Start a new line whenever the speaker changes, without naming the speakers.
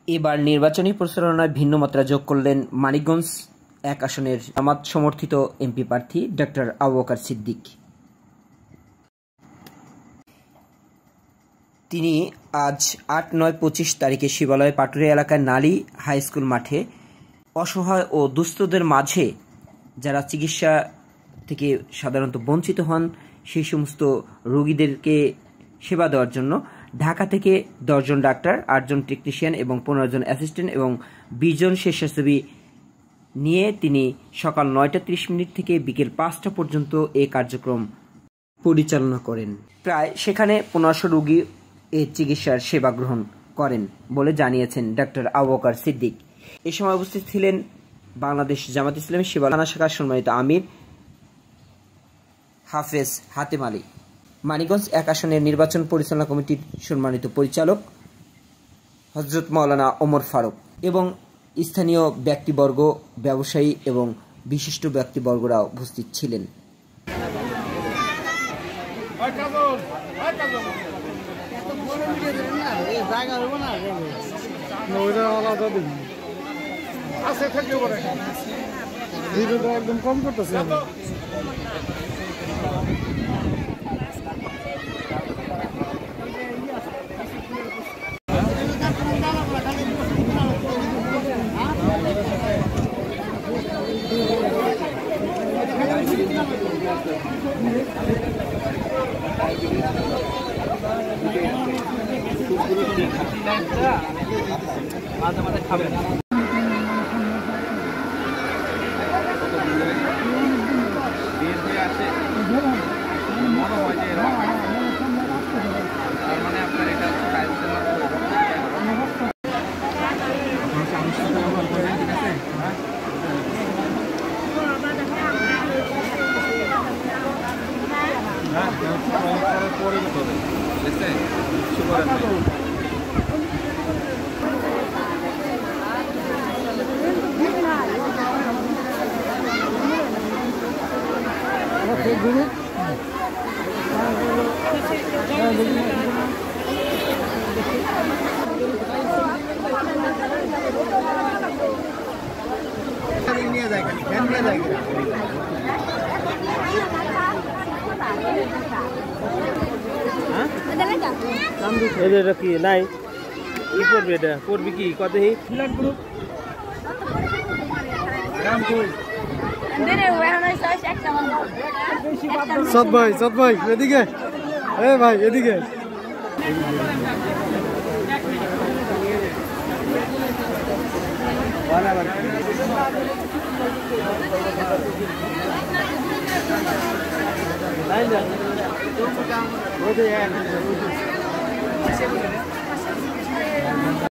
এবার নির্বাচনী প্রচারণায় ভিন্ন মাত্রা যোগ করলেন মানিকগঞ্জ ১ আসনের জামাত সমর্থিত এমপি প্রার্থী ডক্টর আবু বকর সিদ্দিক। তিনি আজ ৮-৯-২৫ তারিখে শিবালয় পাটুরিয়া এলাকার নালী হাই স্কুল মাঠে অসহায় ও দুস্থদের মাঝে যারা চিকিৎসা থেকে সাধারণত বঞ্চিত হন সেই সমস্ত রোগীদেরকে সেবা দেওয়ার জন্য ঢাকা থেকে ১০ জন ডাক্তার, ৮ জন টেকনিশিয়ান এবং ১৫ জন অ্যাসিস্ট্যান্ট এবং ২০ জন স্বেচ্ছাসেবী নিয়ে তিনি সকাল ৯টা ৩০ থেকে বিকেল ৫টা পর্যন্ত এই কার্যক্রম পরিচালনা করেন। প্রায় সেখানে ১৫০০ রোগী এই চিকিৎসার সেবা গ্রহণ করেন বলে জানিয়েছেন ডক্টর আবু বকর সিদ্দিক। এ সময় উপস্থিত ছিলেন বাংলাদেশ জামাত ইসলামী শিবালয় থানা শাখার সম্মানিত আমির হাফেজ হাতেম আলী, মানিকগঞ্জ ১ আসনের নির্বাচন পরিচালনা কমিটির সম্মানিত পরিচালক হযরত মাওলানা ওমর ফারুক এবং স্থানীয় ব্যক্তিবর্গ, ব্যবসায়ী এবং বিশিষ্ট ব্যক্তিবর্গরা উপস্থিত ছিলেন।
একদম কম করতেছে। খাবেন এটা কি নাই কি করবে? এটা করবি কি কত সৎ ভাই এদিকে, ভাই এদিকে